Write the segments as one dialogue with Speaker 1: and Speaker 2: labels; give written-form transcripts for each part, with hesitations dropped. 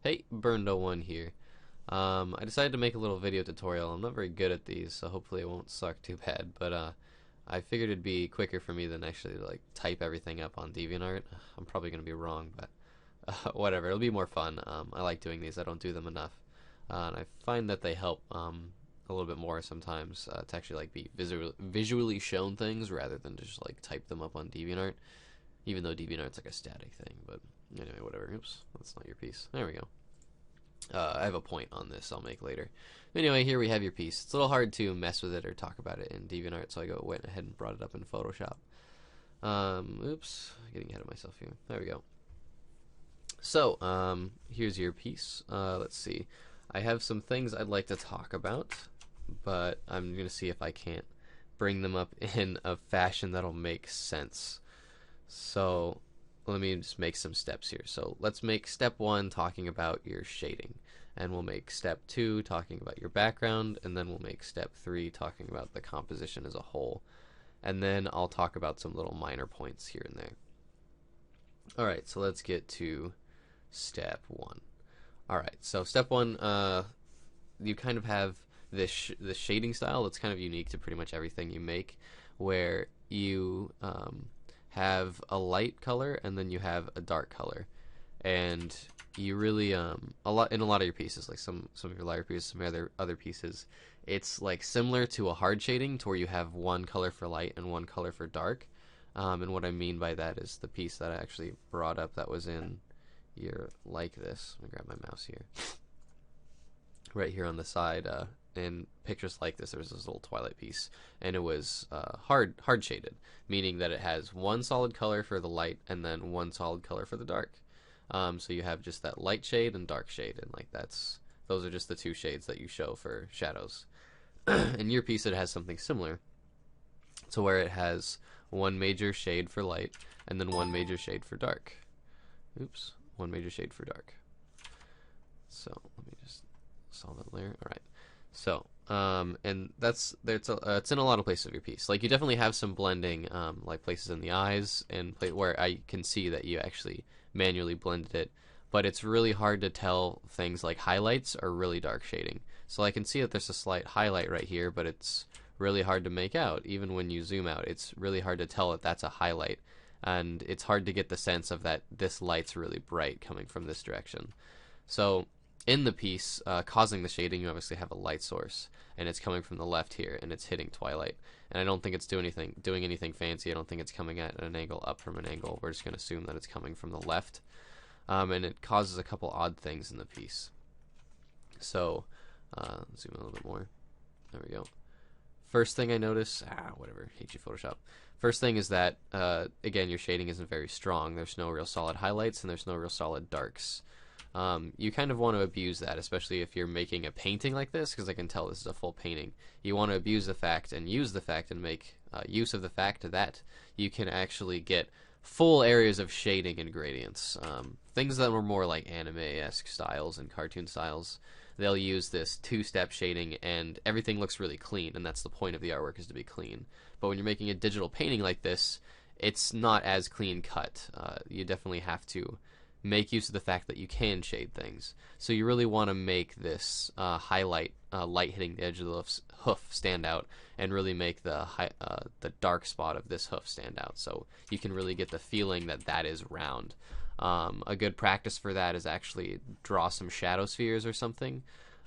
Speaker 1: Hey, Burndo1 here. I decided to make a little video tutorial. I'm not very good at these, so hopefully it won't suck too bad, but I figured it'd be quicker for me than actually like type everything up on DeviantArt. I'm probably going to be wrong, but whatever. It'll be more fun. I like doing these. I don't do them enough. And I find that they help a little bit more sometimes to actually like be visually shown things rather than just like type them up on DeviantArt. Even though DeviantArt's like a static thing, but anyway, whatever. Oops, that's not your piece. There we go. I have a point on this I'll make later. Anyway, here we have your piece. It's a little hard to mess with it or talk about it in DeviantArt, so I went ahead and brought it up in Photoshop. Oops, getting ahead of myself here. There we go. So, here's your piece. Let's see. I have some things I'd like to talk about, but I'm going to see if I can't bring them up in a fashion that'll make sense. So, let me just make some steps here. So let's make step 1 talking about your shading, and we'll make step 2 talking about your background, and then we'll make step 3 talking about the composition as a whole, and then I'll talk about some little minor points here and there. Alright, so let's get to step 1. Alright, so step 1, you kind of have this shading style that's kind of unique to pretty much everything you make, where you have a light color and then you have a dark color, and you really a lot of your pieces, like some of your lighter pieces, some other pieces, it's like similar to a hard shading to where you have one color for light and one color for dark. And what I mean by that is the piece that I actually brought up that was in your like this. Let me grab my mouse here. Right here on the side, in pictures like this, there was this little twilight piece, and it was hard shaded, meaning that it has one solid color for the light and then one solid color for the dark. So you have just that light shade and dark shade, and like those are just the two shades that you show for shadows. In your piece, it has something similar, to where it has one major shade for light and then one major shade for dark. Oops, one major shade for dark. So let me just solid layer. All right. So, and it's in a lot of places of your piece. Like you definitely have some blending, like places in the eyes and where I can see that you actually manually blended it. But it's really hard to tell things like highlights or really dark shading. So I can see that there's a slight highlight right here, but it's really hard to make out. Even when you zoom out, it's really hard to tell that that's a highlight. And it's hard to get the sense of that this light's really bright coming from this direction. So in the piece, causing the shading, you obviously have a light source, and it's coming from the left here, and it's hitting twilight. And I don't think it's doing anything fancy. I don't think it's coming at an angle up from an angle. We're just going to assume that it's coming from the left. And it causes a couple odd things in the piece. So, zoom in a little bit more. There we go. First thing I notice, whatever, hate you Photoshop. First thing is that, again, your shading isn't very strong. There's no real solid highlights, and there's no real solid darks. You kind of want to abuse that, especially if you're making a painting like this, because I can tell this is a full painting. You want to abuse the fact and use the fact and make use of the fact that you can actually get full areas of shading and gradients. Things that were more like anime-esque styles and cartoon styles, they'll use this two-step shading and everything looks really clean, and that's the point of the artwork, is to be clean. But when you're making a digital painting like this, it's not as clean cut. You definitely have to make use of the fact that you can shade things. So you really want to make this highlight, light hitting the edge of the hoof stand out, and really make the dark spot of this hoof stand out. So you can really get the feeling that that is round. A good practice for that is actually draw some shadow spheres or something,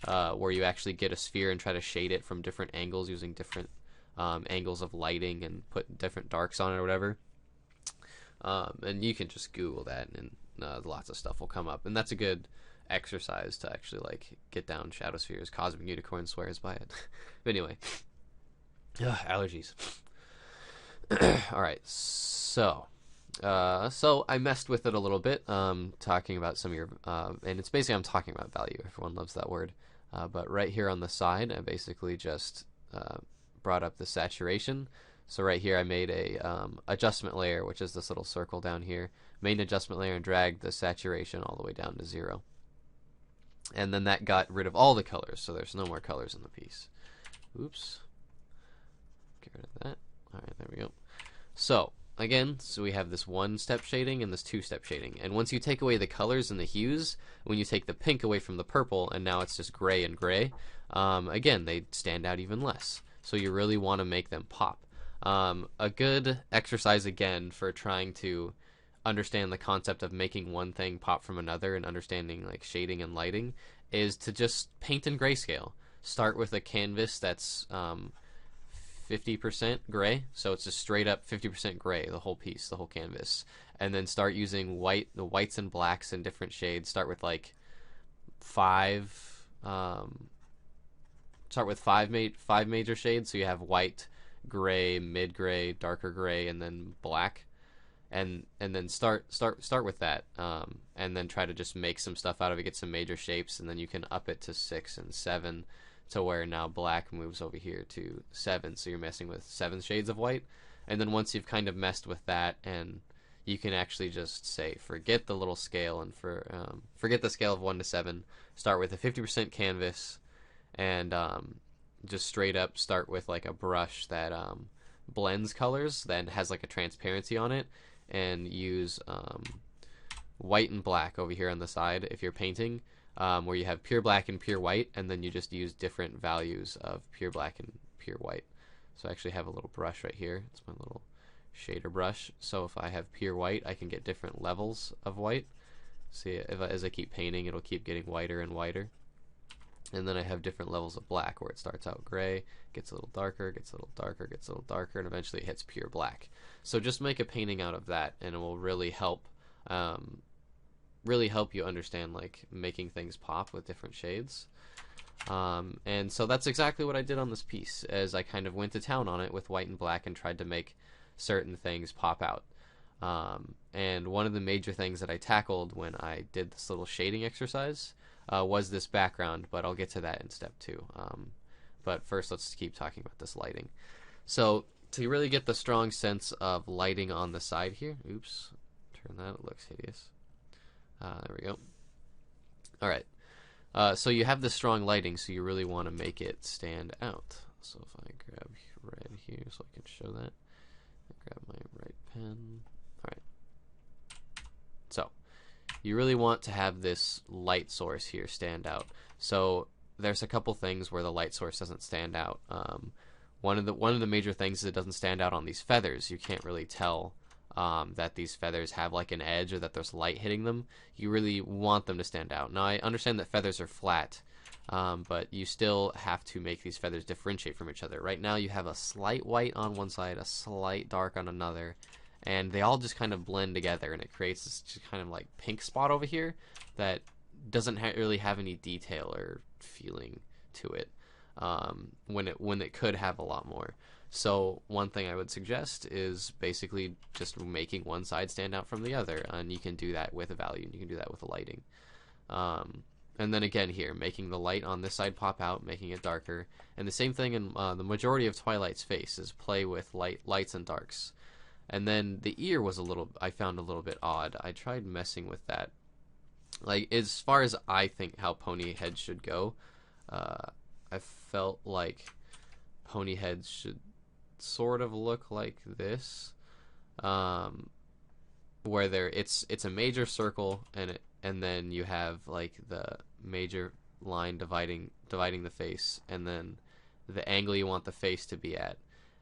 Speaker 1: where you actually get a sphere and try to shade it from different angles using different angles of lighting and put different darks on it or whatever. And you can just Google that, and lots of stuff will come up, and that's a good exercise to actually like get down shadow spheres. Cosmic Unicorn swears by it. But anyway, allergies. All right, so I messed with it a little bit, talking about some of your, and it's basically I'm talking about value. Everyone loves that word. But right here on the side, I basically just brought up the saturation. So right here I made a adjustment layer, which is this little circle down here. Made an adjustment layer and dragged the saturation all the way down to 0. And then that got rid of all the colors, so there's no more colors in the piece. Oops. Get rid of that. Alright, there we go. So, again, so we have this one-step shading and this two-step shading. And once you take away the colors and the hues, when you take the pink away from the purple, and now it's just gray and gray, again, they stand out even less. So you really want to make them pop. A good exercise, again, for trying to understand the concept of making one thing pop from another and understanding like shading and lighting is to just paint in grayscale. Start with a canvas that's 50% gray, so it's just straight up 50% gray, the whole piece, the whole canvas, and then start using the whites and blacks in different shades. Start with like five major shades, so you have white, gray, mid gray, darker gray, and then black, and then start with that, and then try to just make some stuff out of it, get some major shapes, and then you can up it to 6 and 7. To where now black moves over here to 7, so you're messing with 7 shades of white. And then once you've kind of messed with that, and you can actually just say forget the little scale and forget the scale of 1 to 7. Start with a 50% canvas, and just straight up start with like a brush that blends colors, then has like a transparency on it, and use white and black over here on the side if you're painting. Where you have pure black and pure white, and then you just use different values of pure black and pure white. So I actually have a little brush right here. It's my little shader brush. So if I have pure white, I can get different levels of white. See, as I keep painting, it'll keep getting whiter and whiter. And then I have different levels of black, where it starts out gray, gets a little darker, gets a little darker, gets a little darker, and eventually it hits pure black. So just make a painting out of that, and it will really help you understand like making things pop with different shades. And so that's exactly what I did on this piece, as I kind of went to town on it with white and black and tried to make certain things pop out. And one of the major things that I tackled when I did this little shading exercise was this background, but I'll get to that in step 2. But first, let's keep talking about this lighting. So to really get the strong sense of lighting on the side here, oops, turn that, it looks hideous. There we go. Alright, so you have this strong lighting, so you really want to make it stand out. So if I grab red here so I can show that, I grab my right pen. Alright, so you really want to have this light source here stand out. So there's a couple things where the light source doesn't stand out. One of the major things is it doesn't stand out on these feathers. You can't really tell that these feathers have like an edge or that there's light hitting them. You really want them to stand out. Now I understand that feathers are flat, but you still have to make these feathers differentiate from each other. Right now you have a slight white on one side, a slight dark on another, and they all just kind of blend together, and it creates this just kind of like pink spot over here that doesn't really have any detail or feeling to it, when it could have a lot more. So one thing I would suggest is basically just making one side stand out from the other, and you can do that with a value, and you can do that with a lighting. And then again here, making the light on this side pop out, making it darker. And the same thing in the majority of Twilight's face is play with lights and darks. And then the ear was I found a little bit odd. I tried messing with that. Like, as far as I think how pony heads should go, I felt like pony heads should sort of look like this, where it's a major circle, and then you have like the major line dividing the face, and then the angle you want the face to be at,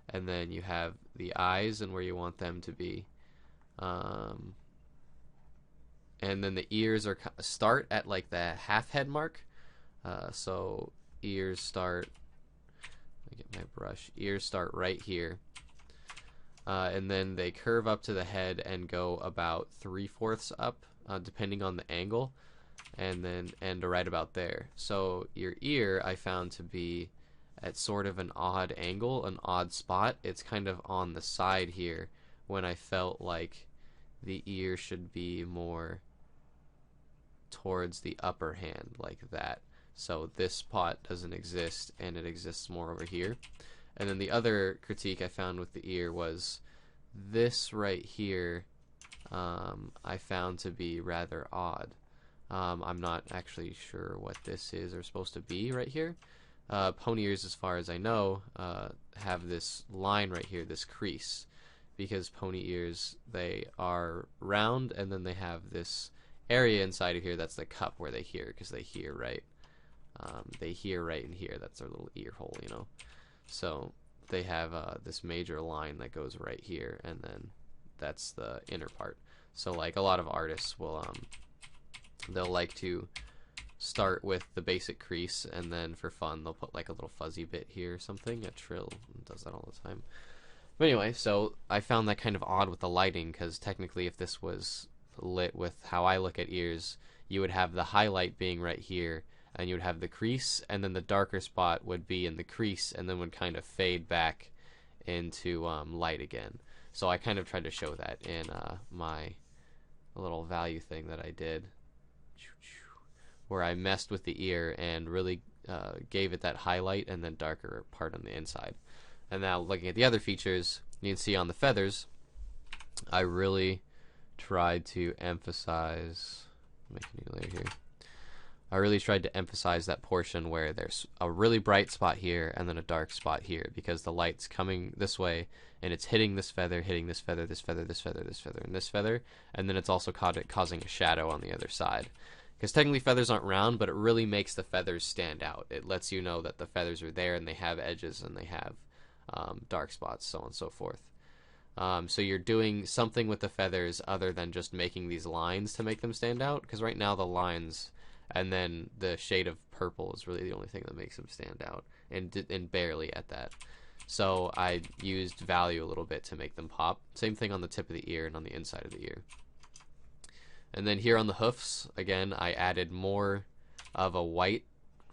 Speaker 1: and then you have the eyes and where you want them to be, and then the ears start at like the half head mark. So ears start, let me get my brush, ears start right here, and then they curve up to the head and go about 3/4 up, depending on the angle, and then end right about there. So your ear I found to be at sort of an odd angle, an odd spot. It's kind of on the side here, when I felt like the ear should be more towards the upper hand, like that. So this spot doesn't exist, and it exists more over here. And then the other critique I found with the ear was this right here, I found to be rather odd. I'm not actually sure what this is or supposed to be right here. Pony ears, as far as I know, have this line right here, this crease, because pony ears, they are round, and then they have this area inside of here that's the cup where they hear, because they hear right. They hear right in here. That's their little ear hole, you know. So they have this major line that goes right here, and then that's the inner part. So like a lot of artists will they'll like to start with the basic crease, and then for fun they'll put like a little fuzzy bit here or something. A Trill does that all the time. But anyway, so I found that kind of odd with the lighting, because technically if this was lit with how I look at ears, you would have the highlight being right here, and you would have the crease, and then the darker spot would be in the crease, and then would kind of fade back into light again. So I kind of tried to show that in my little value thing that I did, where I messed with the ear and really gave it that highlight and then darker part on the inside. And now looking at the other features, you can see on the feathers, I really tried to emphasize, make a new layer here. I really tried to emphasize that portion where there's a really bright spot here and then a dark spot here, because the light's coming this way and it's hitting this feather, hitting this feather, this feather, this feather, this feather, and this feather, and then it's also causing a shadow on the other side. Because technically feathers aren't round, but it really makes the feathers stand out. It lets you know that the feathers are there and they have edges and they have dark spots, so on and so forth. So you're doing something with the feathers other than just making these lines to make them stand out, because right now the lines and then the shade of purple is really the only thing that makes them stand out, and barely at that. So I used value a little bit to make them pop. Same thing on the tip of the ear and on the inside of the ear. And then here on the hoofs, again, I added more of a white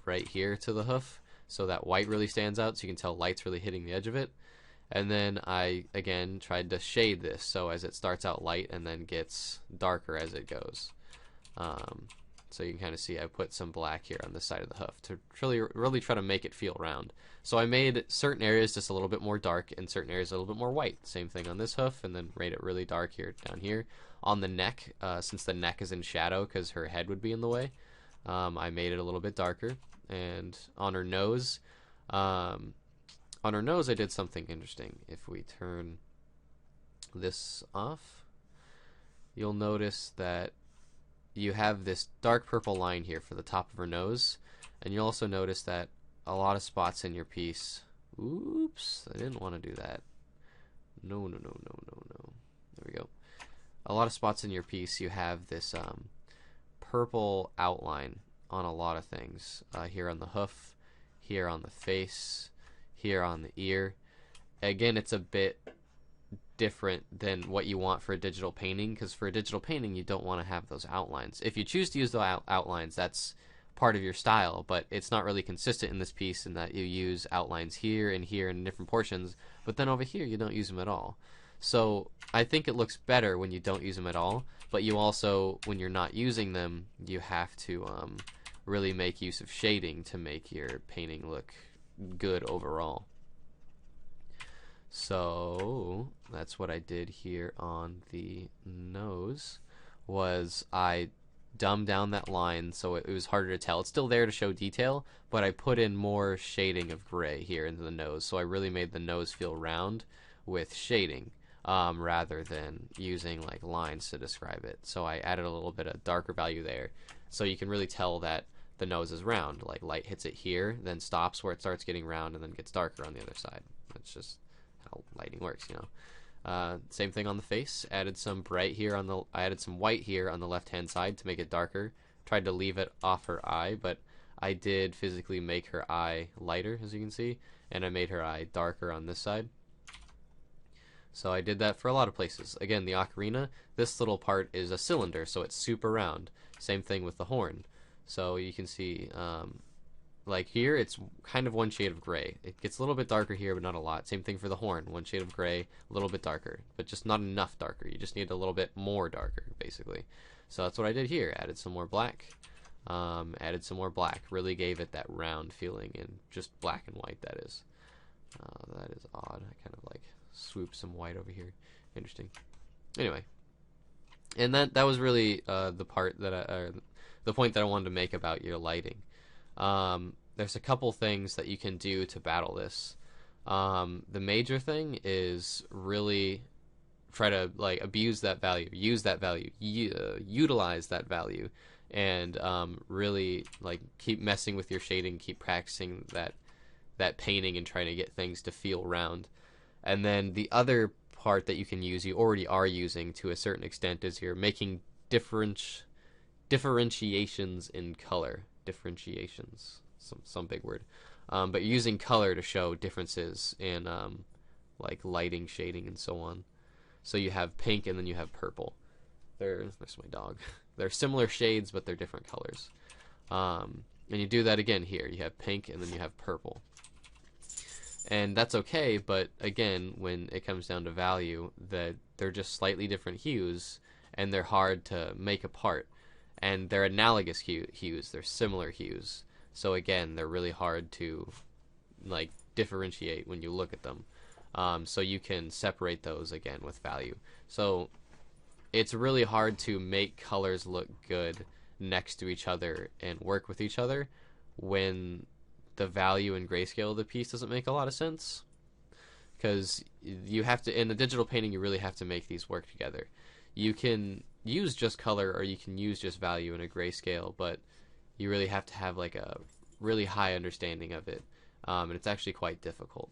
Speaker 1: right here to the hoof, so that white really stands out, so you can tell light's really hitting the edge of it. And then I, again, tried to shade this, so as it starts out light and then gets darker as it goes. So you can kind of see I put some black here on the side of the hoof to really try to make it feel round. So I made certain areas just a little bit more dark and certain areas a little bit more white. Same thing on this hoof, and then made it really dark here down here. On the neck, since the neck is in shadow because her head would be in the way, I made it a little bit darker. And on her nose, I did something interesting. If we turn this off, you'll notice that you have this dark purple line here for the top of her nose, and you'll also notice that a lot of spots in your piece, oops, I didn't want to do that, no, there we go. A lot of spots in your piece, you have this purple outline on a lot of things, here on the hoof, here on the face, here on the ear. Again, it's a bit different than what you want for a digital painting, because for a digital painting you don't want to have those outlines. If you choose to use the outlines, that's part of your style, but it's not really consistent in this piece in that you use outlines here and here in different portions, but then over here you don't use them at all. So I think it looks better when you don't use them at all, but you also, when you're not using them, you have to really make use of shading to make your painting look good overall. So that's what I did here on the nose, was I dumbed down that line so it was harder to tell. It's still there to show detail, but I put in more shading of gray here into the nose, so I really made the nose feel round with shading, rather than using like lines to describe it. So I added a little bit of darker value there, so you can really tell that the nose is round. Like light hits it here, then stops where it starts getting round, and then gets darker on the other side. That's just how lighting works, you know. Same thing on the face. Added some bright here on the. I added some white here on the left-hand side to make it darker. Tried to leave it off her eye, but I did physically make her eye lighter, as you can see, and I made her eye darker on this side. So I did that for a lot of places. Again, the ocarina, this little part is a cylinder, so it's super round. Same thing with the horn. So you can see, like here, it's kind of one shade of gray. It gets a little bit darker here, but not a lot. Same thing for the horn, one shade of gray, a little bit darker, but just not enough darker. You just need a little bit more darker, basically. So that's what I did here. Added some more black, really gave it that round feeling, and just black and white, that is. That is odd. I kind of like swooped some white over here. Interesting. Anyway, and that was really the point that I wanted to make about your lighting. There's a couple things that you can do to battle this. The major thing is really try to like abuse that value, use that value, utilize that value, and really like keep messing with your shading, keep practicing that painting and trying to get things to feel round. And then the other part that you can use, you already are using to a certain extent, is you're making differentiations in color. Differentiations, some big word. But you're using color to show differences in like lighting, shading, and so on. So you have pink and then you have purple. There's my dog. They're similar shades, but they're different colors. And you do that again here. You have pink and then you have purple. And that's okay, but again, when it comes down to value, that they're just slightly different hues, and they're hard to make apart. And they're analogous hues. They're similar hues. So again, they're really hard to like differentiate when you look at them. So you can separate those again with value. So it's really hard to make colors look good next to each other and work with each other when the value and grayscale of the piece doesn't make a lot of sense. Because you have to, in a digital painting, you really have to make these work together. You can use just color or you can use just value in a grayscale, but you really have to have like a really high understanding of it. And it's actually quite difficult.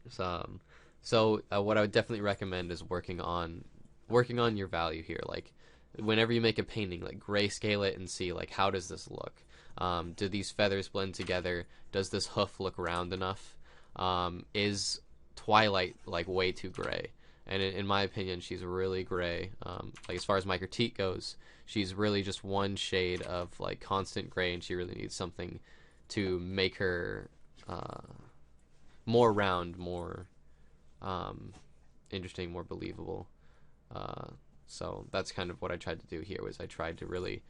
Speaker 1: So what I would definitely recommend is working on your value here. Like whenever you make a painting, like grayscale it and see like how does this look. Do these feathers blend together? Does this hoof look round enough? Is Twilight like way too gray? And in my opinion, she's really gray. Like as far as my critique goes, she's really just one shade of like constant gray, and she really needs something to make her more round, more interesting, more believable. So that's kind of what I tried to do here. Was I tried to really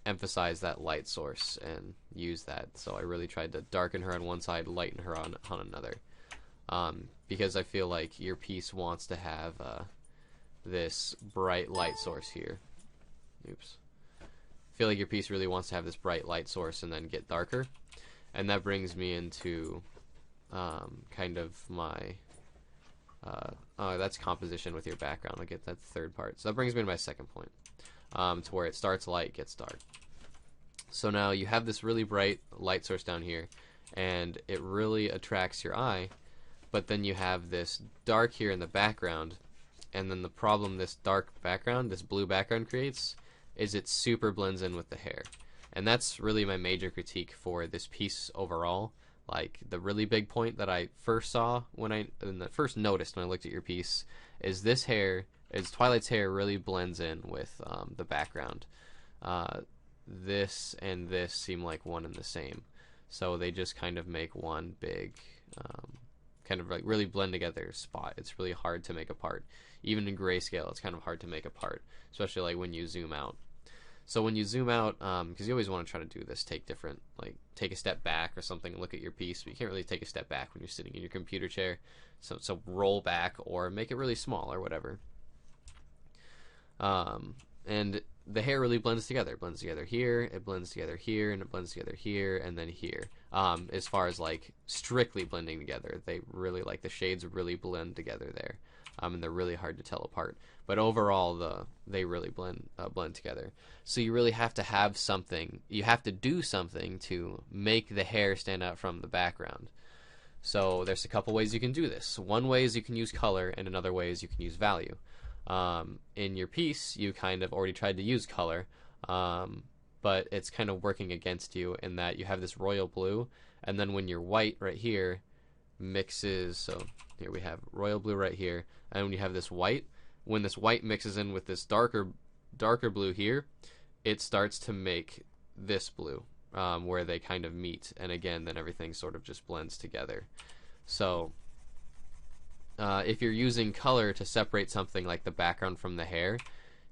Speaker 1: emphasize that light source and use that. So I really tried to darken her on one side, lighten her on another. Because I feel like your piece wants to have this bright light source here. Oops. I feel like your piece really wants to have this bright light source and then get darker. And that brings me into kind of my... oh, that's composition with your background. I'll get that third part. So that brings me to my second point. To where it starts light, gets dark. So now you have this really bright light source down here, and it really attracts your eye, but then you have this dark here in the background, and then the problem this dark background, this blue background creates, is it super blends in with the hair. And that's really my major critique for this piece overall. Like the really big point that I first saw first noticed when I looked at your piece is this hair, is Twilight's hair really blends in with the background. This and this seem like one and the same. So they just kind of make one big, kind of like really blend together spot. It's really hard to make apart. Even in grayscale, it's kind of hard to make apart, especially like when you zoom out. So when you zoom out, because you always want to try to do this, take a step back or something and look at your piece, but you can't really take a step back when you're sitting in your computer chair. So roll back or make it really small or whatever. And the hair really blends together. It blends together here, it blends together here, and it blends together here, and then here. As far as like strictly blending together, they really like the shades really blend together there. And they're really hard to tell apart. But overall, they really blend together. So you really have to have something. You have to do something to make the hair stand out from the background. So there's a couple ways you can do this. One way is you can use color, and another way is you can use value. In your piece, you kind of already tried to use color, but it's kind of working against you in that you have this royal blue, and then when your white right here mixes, so here we have royal blue right here, and when you have this white, when this white mixes in with this darker blue here, it starts to make this blue, where they kind of meet, and again, then everything sort of just blends together. So if you're using color to separate something like the background from the hair,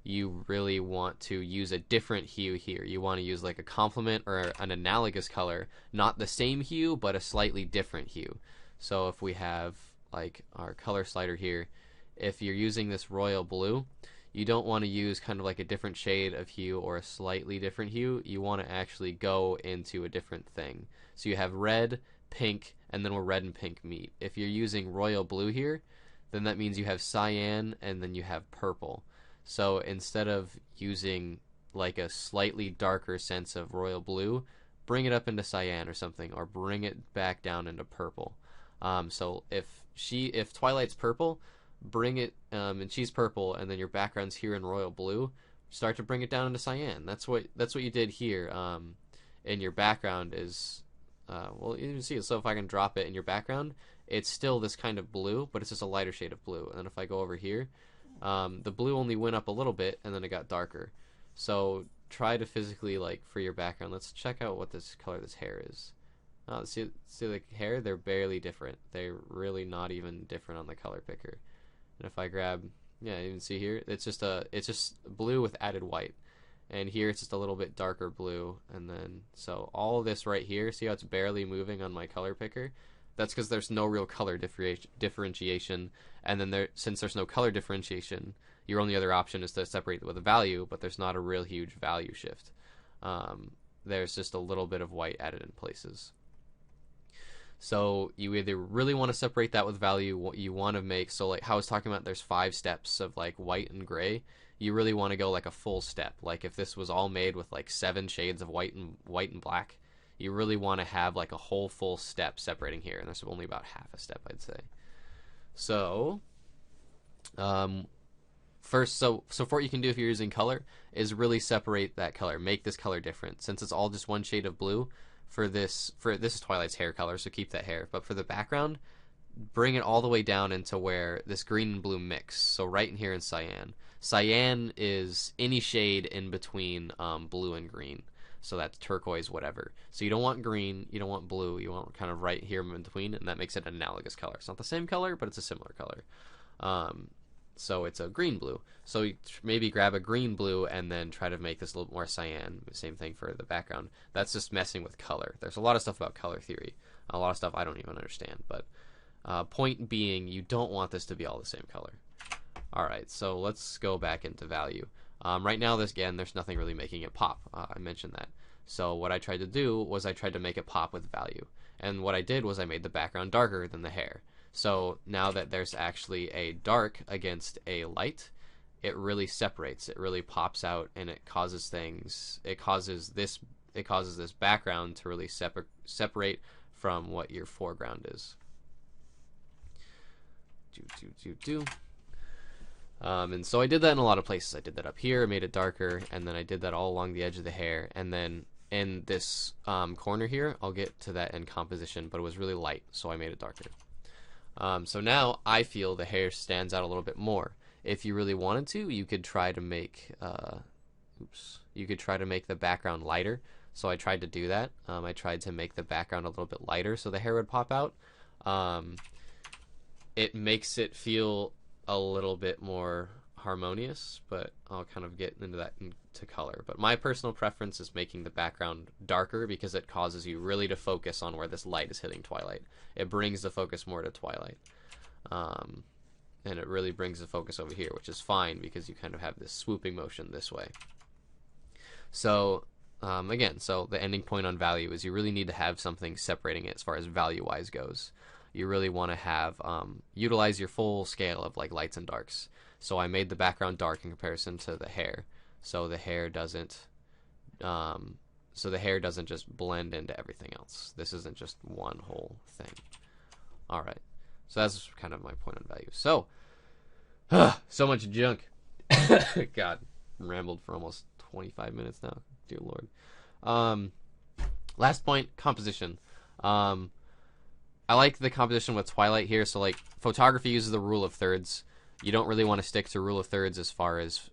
Speaker 1: you really want to use a different hue here. You want to use like a complement or an analogous color, not the same hue, but a slightly different hue. So if we have like our color slider here, if you're using this royal blue, you don't want to use kind of like a different shade of hue or a slightly different hue. You want to actually go into a different thing. So you have red, pink, and then where red and pink meet. If you're using royal blue here, then that means you have cyan and then you have purple. So instead of using like a slightly darker sense of royal blue, bring it up into cyan or something, or bring it back down into purple. So if Twilight's purple, bring it and she's purple, and then your background's here in royal blue, start to bring it down into cyan. That's what you did here. And your background is well, you can see it. So if I can drop it in your background, it's still this kind of blue, but it's just a lighter shade of blue. And then if I go over here, the blue only went up a little bit, and then it got darker. So try to physically, like, for your background, let's check out what this color this hair is. See the hair? They're barely different. They're really not even different on the color picker. And if I grab, yeah, you can see here, it's just blue with added white. And here it's just a little bit darker blue. And then, so all of this right here, see how it's barely moving on my color picker? That's because there's no real color differentiation. And then since there's no color differentiation, your only other option is to separate it with a value, but there's not a real huge value shift. There's just a little bit of white added in places. So you either really want to separate that with value, what you want to make, so like how I was talking about, there's 5 steps of like white and gray. You really want to go like a full step. Like if this was all made with like 7 shades of white and black, you really want to have like a whole full step separating here, and there's only about half a step, I'd say. So first, so what you can do if you're using color is really separate that color, make this color different. Since it's all just one shade of blue, this is Twilight's hair color, so keep that hair. But for the background, bring it all the way down into where this green and blue mix. So right in here in cyan. Cyan is any shade in between blue and green. So that's turquoise, whatever. So you don't want green, you don't want blue, you want kind of right here in between, and that makes it an analogous color. It's not the same color, but it's a similar color. So it's a green blue. So you maybe grab a green blue and then try to make this a little more cyan. Same thing for the background. That's just messing with color. There's a lot of stuff about color theory. A lot of stuff I don't even understand. But point being, you don't want this to be all the same color. Alright, so let's go back into value. Right now, there's nothing really making it pop. I mentioned that. So what I tried to do was I tried to make it pop with value. And what I did was I made the background darker than the hair. So now that there's actually a dark against a light, it really separates. It really pops out, and it causes this background to really separate from what your foreground is. And so I did that in a lot of places. I did that up here, made it darker, and then I did that all along the edge of the hair. And then in this corner here, I'll get to that in composition, but it was really light, so I made it darker. So now I feel the hair stands out a little bit more. If you really wanted to, you could try to make the background lighter. So I tried to do that. I tried to make the background a little bit lighter so the hair would pop out. It makes it feel a little bit more harmonious, but I'll kind of get into that into color. But my personal preference is making the background darker because it causes you really to focus on where this light is hitting Twilight. It brings the focus more to Twilight. And it really brings the focus over here, which is fine because you kind of have this swooping motion this way. So again, so the ending point on value is you really need to have something separating it as far as value-wise goes. You really want to have utilize your full scale of like lights and darks. So I made the background dark in comparison to the hair, so the hair doesn't just blend into everything else. This isn't just one whole thing. All right, so that's kind of my point on value. So so much junk. God, rambled for almost 25 minutes now. Dear Lord. Last point, composition. I like the composition with Twilight here. So like photography uses the rule of thirds. You don't really want to stick to rule of thirds as far as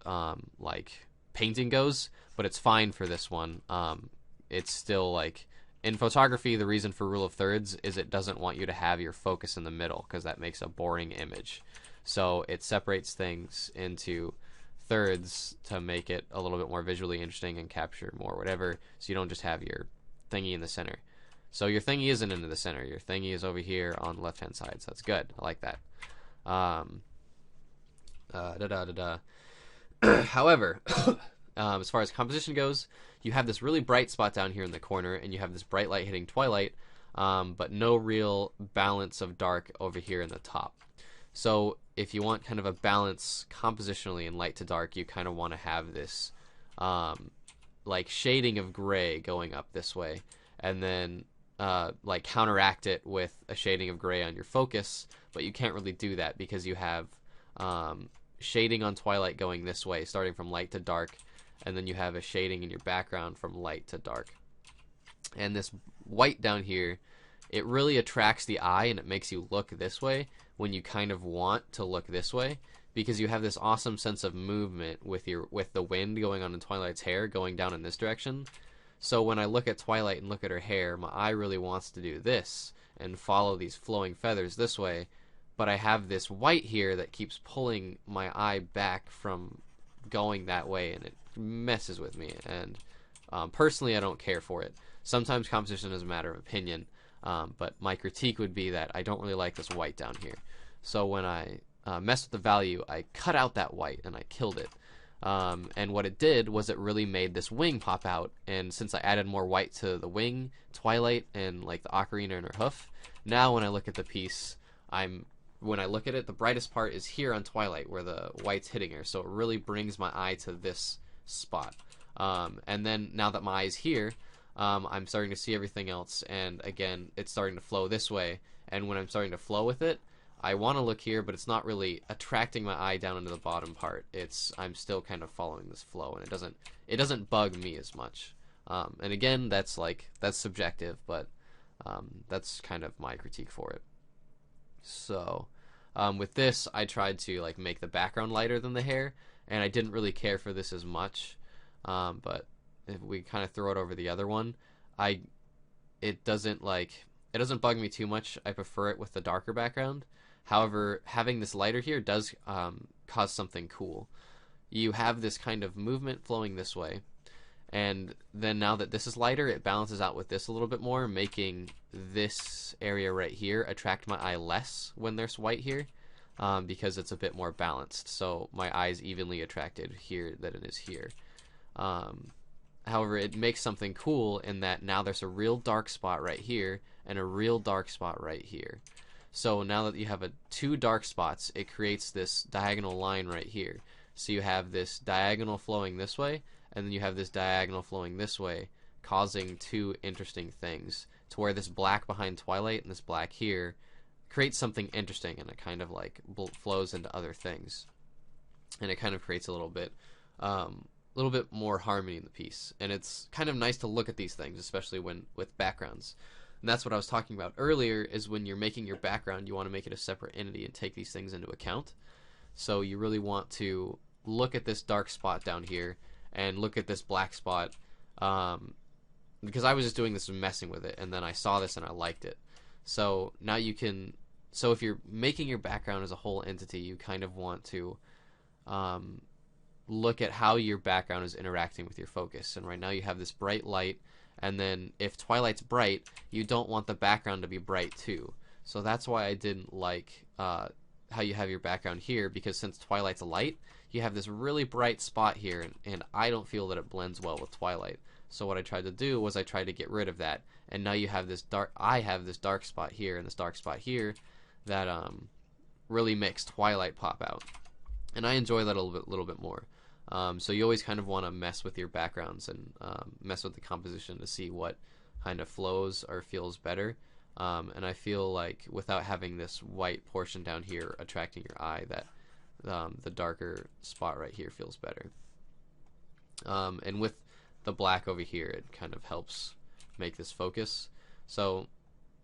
Speaker 1: like painting goes, but it's fine for this one. It's still like in photography, the reason for rule of thirds is it doesn't want you to have your focus in the middle because that makes a boring image. So it separates things into thirds to make it a little bit more visually interesting and capture more whatever, so you don't just have your thingy in the center. So your thingy isn't into the center. Your thingy is over here on the left-hand side, so that's good. I like that. However, as far as composition goes, you have this really bright spot down here in the corner, and you have this bright light hitting Twilight, but no real balance of dark over here in the top. So if you want kind of a balance compositionally in light to dark, you kind of want to have this like shading of gray going up this way, and then like counteract it with a shading of gray on your focus, but you can't really do that because you have shading on twilight going this way, starting from light to dark, and then you have a shading in your background from light to dark. And this white down here, it really attracts the eye and it makes you look this way when you kind of want to look this way, because you have this awesome sense of movement with the wind going on in Twilight's hair going down in this direction. So when I look at Twilight and look at her hair, my eye really wants to do this and follow these flowing feathers this way, but I have this white here that keeps pulling my eye back from going that way, and it messes with me. And personally, I don't care for it. Sometimes composition is a matter of opinion, but my critique would be that I don't really like this white down here. So when I messed with the value, I cut out that white and I killed it. And what it did was it really made this wing pop out, and since I added more white to the wing, Twilight, and like the ocarina in her hoof, now when I look at the piece, when I look at it, the brightest part is here on Twilight where the white's hitting her, so it really brings my eye to this spot. And then now that my eye's here, I'm starting to see everything else, and again, it's starting to flow this way, and when I'm starting to flow with it, I want to look here, but it's not really attracting my eye down into the bottom part. I'm still kind of following this flow, and it doesn't bug me as much. And again, that's subjective, but that's kind of my critique for it. So with this, I tried to like make the background lighter than the hair, and I didn't really care for this as much. But if we kind of throw it over the other one, it doesn't bug me too much. I prefer it with the darker background. However, having this lighter here does cause something cool. You have this kind of movement flowing this way, and then now that this is lighter, it balances out with this a little bit more, making this area right here attract my eye less when there's white here, because it's a bit more balanced. So my eye is evenly attracted here than it is here. However, it makes something cool in that now there's a real dark spot right here and a real dark spot right here. So now that you have two dark spots, it creates this diagonal line right here. So you have this diagonal flowing this way, and then you have this diagonal flowing this way, causing two interesting things, to where this black behind Twilight and this black here creates something interesting, and it kind of like flows into other things. And it kind of creates a little bit more harmony in the piece. And it's kind of nice to look at these things, especially with backgrounds. And that's what I was talking about earlier, is when you're making your background, you want to make it a separate entity and take these things into account. So you really want to look at this dark spot down here and look at this black spot, because I was just doing this and messing with it, and then I saw this and I liked it. So now so if you're making your background as a whole entity, you kind of want to look at how your background is interacting with your focus. And right now you have this bright light, and then if Twilight's bright, you don't want the background to be bright too. So that's why I didn't like how you have your background here, because since Twilight's a light, you have this really bright spot here, and I don't feel that it blends well with Twilight. So what I tried to do was I tried to get rid of that, and now you have this I have this dark spot here and this dark spot here that really makes Twilight pop out, and I enjoy that a little bit more. So you always kind of want to mess with your backgrounds and mess with the composition to see what kind of flows or feels better. And I feel like without having this white portion down here attracting your eye, that the darker spot right here feels better. And with the black over here, it kind of helps make this focus. So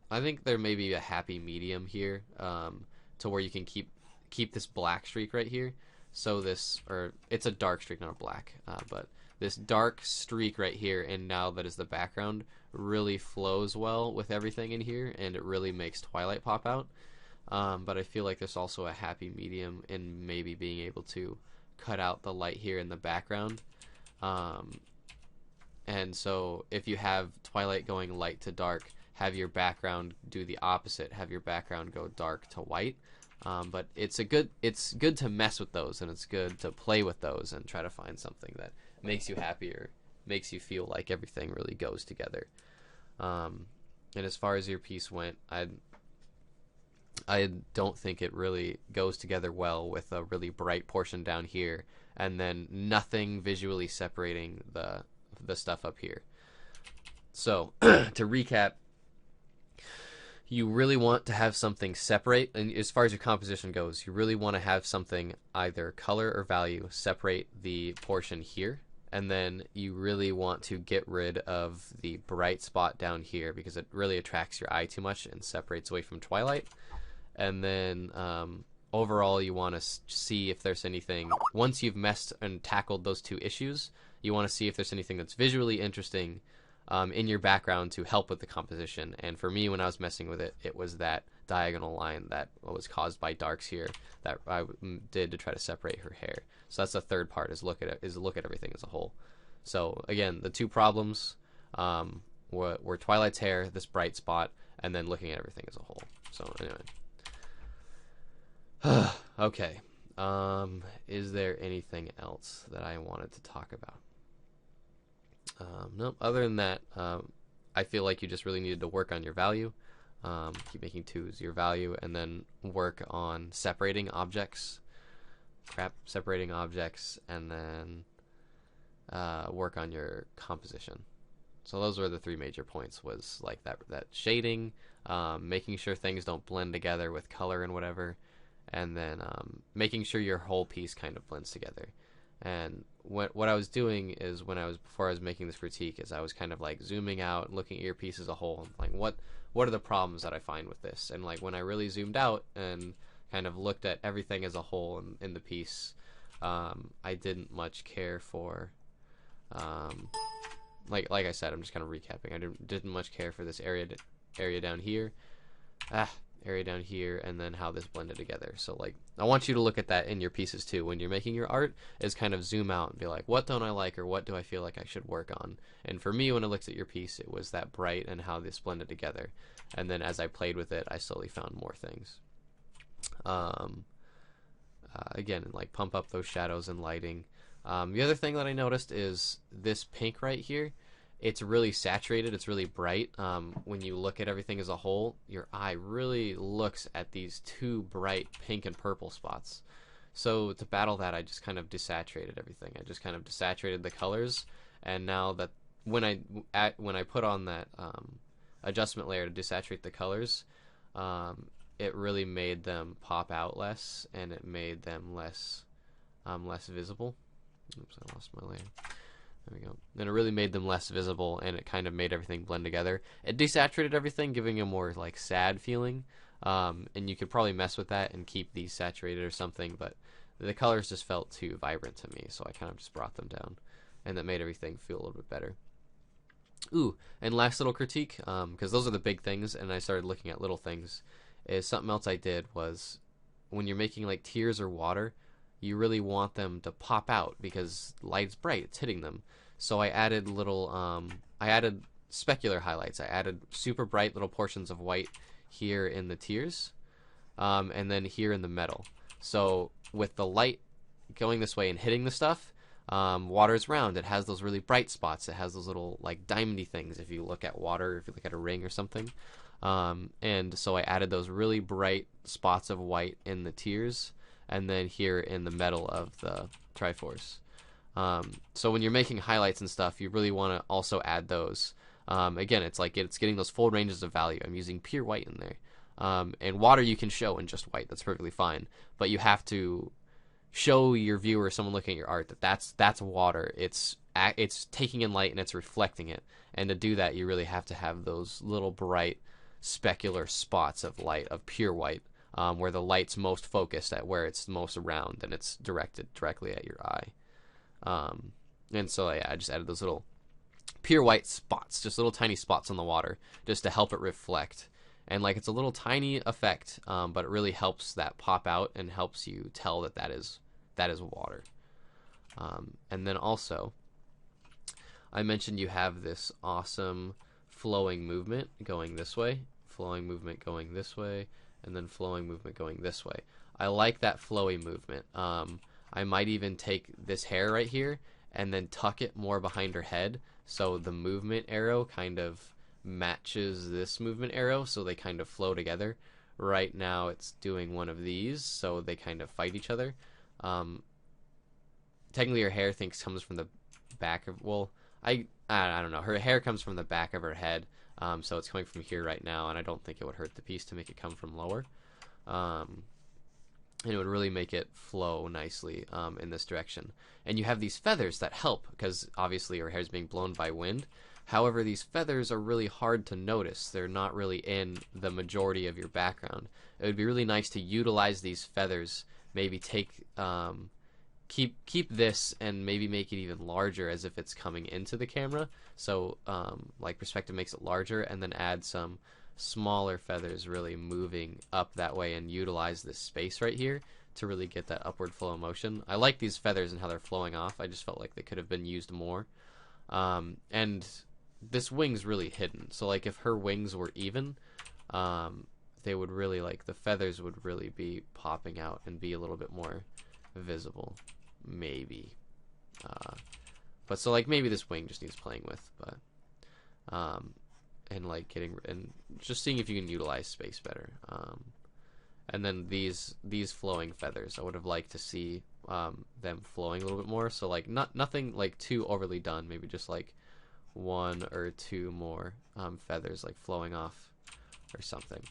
Speaker 1: I think there may be a happy medium here, to where you can keep this black streak right here. So it's a dark streak, not a black, but this dark streak right here, and now that is the background, really flows well with everything in here, and it really makes Twilight pop out. But I feel like there's also a happy medium in maybe being able to cut out the light here in the background. And so if you have Twilight going light to dark, have your background do the opposite, have your background go dark to white. But it's good to mess with those, and it's good to play with those and try to find something that makes you happier, makes you feel like everything really goes together. And as far as your piece went, I don't think it really goes together well with a really bright portion down here and then nothing visually separating the stuff up here. So to recap, you really want to have something separate, and as far as your composition goes, you really want to have something either color or value separate the portion here, and then you really want to get rid of the bright spot down here because it really attracts your eye too much and separates away from twilight. And then overall you want to see if there's anything, once you've messed and tackled those two issues, you want to see if there's anything that's visually interesting in your background to help with the composition. And for me, when I was messing with it, it was that diagonal line that was caused by darks here that I did to try to separate her hair. So that's the third part, is look at it, is look at everything as a whole. So again, the two problems were Twilight's hair, this bright spot, and then looking at everything as a whole. So anyway, okay. Is there anything else that I wanted to talk about? Nope. Other than that, I feel like you just really needed to work on your value. Keep making 2s your value, and then work on separating objects. Separating objects, and then work on your composition. So those were the 3 major points. Was like that shading, making sure things don't blend together with color and whatever, and then making sure your whole piece kind of blends together. And what I was doing is, before I was making this critique, is I was kind of like zooming out, looking at your piece as a whole, like what are the problems that I find with this? And like when I really zoomed out and kind of looked at everything as a whole in the piece, I didn't much care for, like I said, I'm just kind of recapping. I didn't much care for this area down here. Area down here, and then how this blended together. So like, I want you to look at that in your pieces too when you're making your art, is kind of zoom out and be like, what don't I like, or what do I feel like I should work on? And for me, when I looked at your piece, it was that bright and how this blended together. And then as I played with it, I slowly found more things. Again, like pump up those shadows and lighting. The other thing that I noticed is this pink right here. It's really saturated, it's really bright. When you look at everything as a whole, your eye really looks at these 2 bright pink and purple spots. So to battle that, I just kind of desaturated everything. I just kind of desaturated the colors, and now that when I put on that adjustment layer to desaturate the colors, it really made them pop out less, and it made them less visible. Oops, I lost my layer. There we go. And it really made them less visible, and it kind of made everything blend together. It desaturated everything, giving a more like sad feeling. And you could probably mess with that and keep these saturated or something, but the colors just felt too vibrant to me, so I kind of just brought them down, and that made everything feel a little bit better. Ooh, and last little critique, because those are the big things, and I started looking at little things, is something else I did was, when you're making like tears or water, you really want them to pop out because light's bright, it's hitting them. So I added I added specular highlights. I added super bright little portions of white here in the tears, and then here in the metal. So with the light going this way and hitting the stuff, water is round. It has those really bright spots. It has those little like diamondy things if you look at water, if you look at a ring or something. And so I added those really bright spots of white in the tears, and then here in the metal of the Triforce. So when you're making highlights and stuff, you really want to also add those. Again, it's like it's getting those full ranges of value. I'm using pure white in there. And water you can show in just white. That's perfectly fine. But you have to show your viewer, someone looking at your art, that that's water. It's taking in light and it's reflecting it. And to do that, you really have to have those little bright specular spots of light, of pure white, where the light's most focused at where it's most round and it's directed directly at your eye. And so I just added those little pure white spots, just little tiny spots on the water, just to help it reflect. And like it's a little tiny effect, but it really helps that pop out and helps you tell that is water. And then also, I mentioned you have this awesome flowing movement going this way, flowing movement going this way, and then flowing movement going this way. I like that flowy movement. I might even take this hair right here and then tuck it more behind her head so the movement arrow kind of matches this movement arrow, so they kind of flow together Right now it's doing one of these, so they kind of fight each other. Um, Technically her hair comes from the back of, well, I don't know. Her hair comes from the back of her head, so it's coming from here right now, and I don't think it would hurt the piece to make it come from lower. And it would really make it flow nicely in this direction. And you have these feathers that help, because obviously her hair is being blown by wind. However, these feathers are really hard to notice. They're not really in the majority of your background. It would be really nice to utilize these feathers, maybe take keep this and maybe make it even larger as if it's coming into the camera. So like perspective makes it larger, and then add some smaller feathers really moving up that way and utilize this space right here to really get that upward flow of motion. I like these feathers and how they're flowing off. I just felt like they could have been used more. And this wing's really hidden. So like if her wings were even, they would really, like, the feathers would really be popping out and be a little bit more visible. Maybe. But so like maybe this wing just needs playing with, but and like and just seeing if you can utilize space better. And then these flowing feathers, I would have liked to see them flowing a little bit more. So like nothing like too overly done. Maybe just like one or two more feathers like flowing off or something.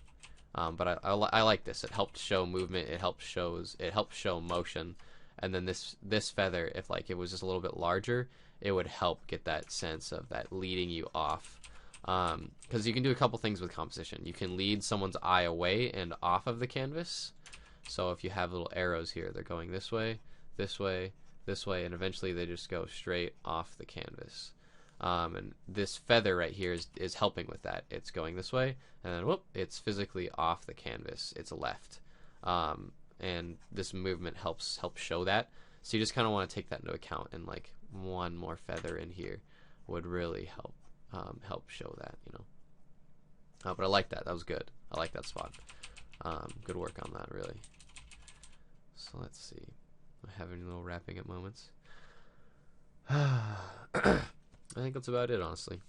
Speaker 1: But I like this. It helped show movement. It helped show motion. And then this feather, if like it was just a little bit larger, it would help get that sense of that leading you off. Because you can do a couple things with composition. You can lead someone's eye away and off of the canvas. So if you have little arrows here, they're going this way, this way, this way, and eventually they just go straight off the canvas. And this feather right here is helping with that. It's going this way, and then whoop, it's physically off the canvas. It's left. And this movement helps show that. So you just kind of want to take that into account, and like one more feather in here would really help show that, you know. But I like that. That was good. I like that spot. Good work on that, really. So let's see. Am I having little wrapping up moments? I think that's about it, honestly.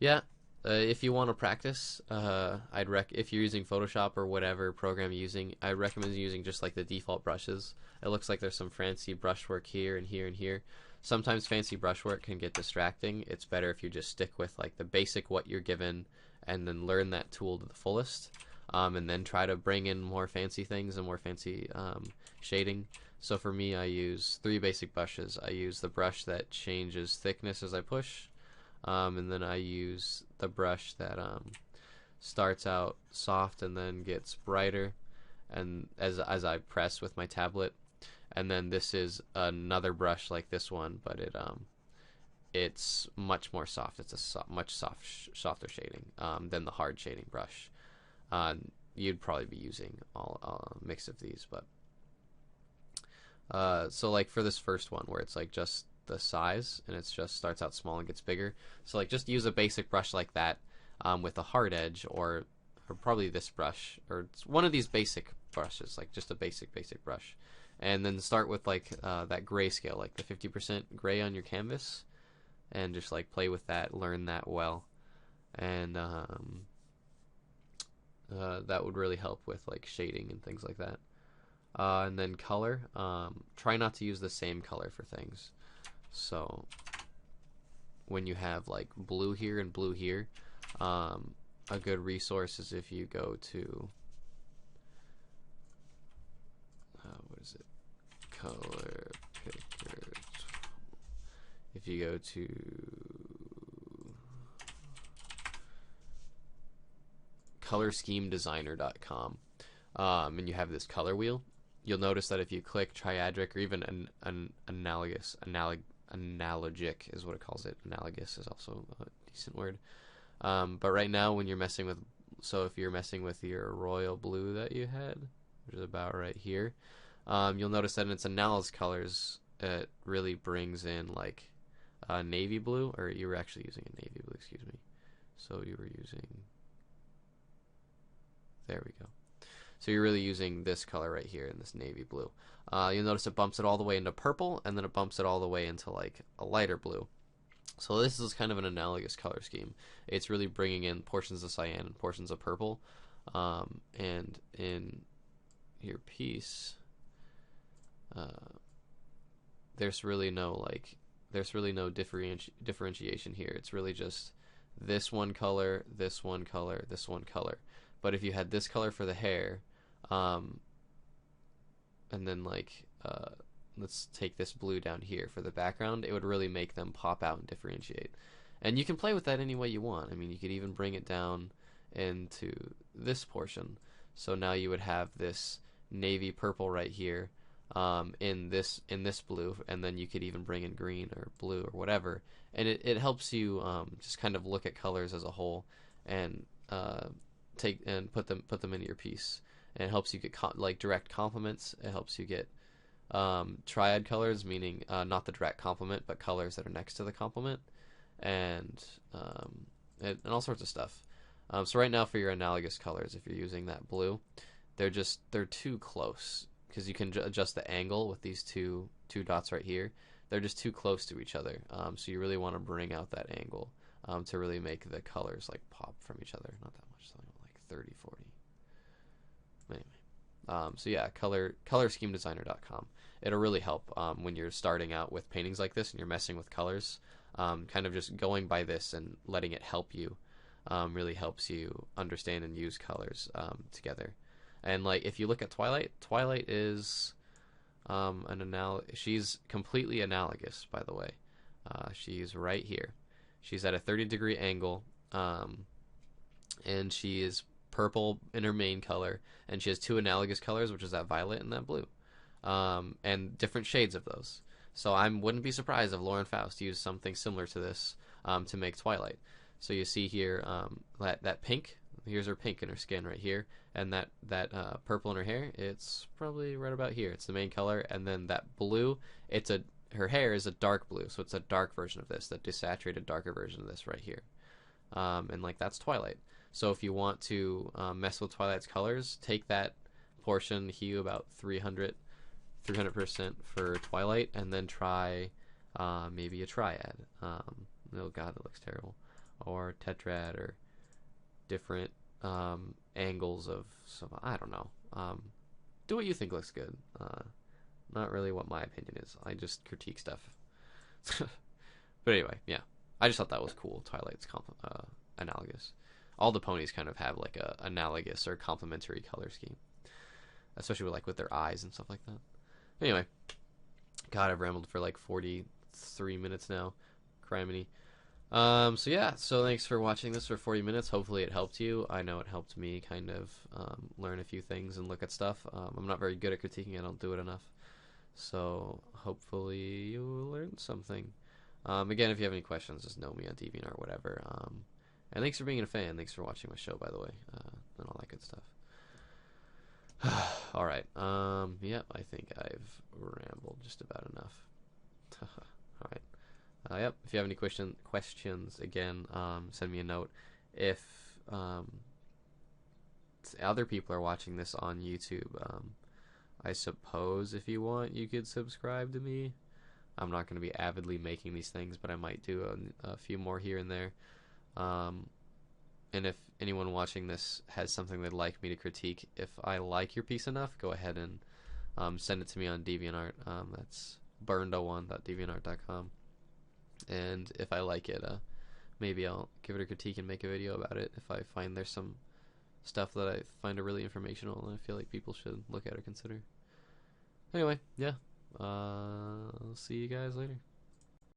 Speaker 1: Yeah. If you want to practice, if you're using Photoshop or whatever program you're using, I recommend using just like the default brushes. It looks like there's some fancy brushwork here and here and here. Sometimes fancy brushwork can get distracting. It's better if you just stick with like the basic what you're given and then learn that tool to the fullest, and then try to bring in more fancy things and more fancy shading. So for me, I use 3 basic brushes. I use the brush that changes thickness as I push. And then I use the brush that starts out soft and then gets brighter, and as I press with my tablet. And then this is another brush like this one, but it's much more soft. It's a much softer shading than the hard shading brush. You'd probably be using a mix of these, but so like for this first one where it's like just the size and it's just starts out small and gets bigger, so like just use a basic brush like that with a hard edge, or probably this brush, or one of these basic brushes, like just a basic brush, and then start with like that grayscale, like the 50% gray on your canvas, and just like play with that, learn that well, and that would really help with like shading and things like that. And then color, try not to use the same color for things. So when you have like blue here and blue here, a good resource is if you go to what is it, color picker. If you go to colorschemedesigner.com, and you have this color wheel, you'll notice that if you click triadic, or even an analogic is what it calls it. Analogous is also a decent word. But right now when you're messing with, so if you're messing with your royal blue that you had, which is about right here, you'll notice that in its analysis colors, it really brings in like navy blue, or you were actually using a navy blue, excuse me. So you were using, there we go. So you're really using this color right here in this navy blue. You'll notice it bumps it all the way into purple, and then it bumps it all the way into like a lighter blue. So this is kind of an analogous color scheme. It's really bringing in portions of cyan and portions of purple, and in your piece, uh, there's really no differentiation here. It's really just this one color, this one color, this one color. But if you had this color for the hair, and then let's take this blue down here for the background, it would really make them pop out and differentiate. And you can play with that any way you want. I mean, you could even bring it down into this portion. So now you would have this navy purple right here, in this blue, and then you could even bring in green or blue or whatever, and it helps you just kind of look at colors as a whole and take and put them into your piece, and it helps you get like direct complements. It helps you get triad colors, meaning not the direct complement but colors that are next to the complement, and all sorts of stuff. So right now for your analogous colors, if you're using that blue, they're too close, because you can adjust the angle with these two dots right here. They're just too close to each other, so you really want to bring out that angle to really make the colors like pop from each other. Not that much, something like 30, 40. Anyway, so yeah, colorschemedesigner.com. It'll really help when you're starting out with paintings like this and you're messing with colors. Kind of just going by this and letting it help you really helps you understand and use colors together. And like if you look at Twilight is she's completely analogous, by the way. She's right here. She's at a 30-degree angle, and she is purple in her main color, and she has two analogous colors, which is that violet and that blue, and different shades of those. So I wouldn't be surprised if Lauren Faust used something similar to this to make Twilight. So you see here that pink. Here's her pink in her skin right here, and that purple in her hair. It's probably right about here. It's the main color, and then that blue. Her hair is a dark blue, so it's a dark version of this, that desaturated, darker version of this right here, and like that's Twilight. So if you want to mess with Twilight's colors, take that portion, hue about 300% for Twilight, and then try maybe a triad. Oh God, that looks terrible, or tetrad, or different angles of some, I don't know. Do what you think looks good. Not really what my opinion is. I just critique stuff. But anyway, yeah. I just thought that was cool. Twilight's analogous. All the ponies kind of have like a analogous or complementary color scheme, especially with their eyes and stuff like that. Anyway, God, I've rambled for like 43 minutes now. Criminy. So yeah, so thanks for watching this for 40 minutes. Hopefully it helped you. I know it helped me kind of learn a few things and look at stuff. I'm not very good at critiquing. I don't do it enough. So hopefully you learned something. Again, if you have any questions, just know me on DeviantArt or whatever. And thanks for being a fan. Thanks for watching my show, by the way, and all that good stuff. All right. Yeah, I think I've rambled just about enough. All right. Yep. If you have any questions, again, send me a note. If other people are watching this on YouTube, I suppose if you want, you could subscribe to me. I'm not going to be avidly making these things, but I might do a few more here and there. And if anyone watching this has something they'd like me to critique, if I like your piece enough, go ahead and send it to me on DeviantArt. That's burned01.deviantart.com. And if I like it, maybe I'll give it a critique and make a video about it if I find there's some stuff that I find are really informational and I feel like people should look at or consider. Anyway, yeah. I'll see you guys later.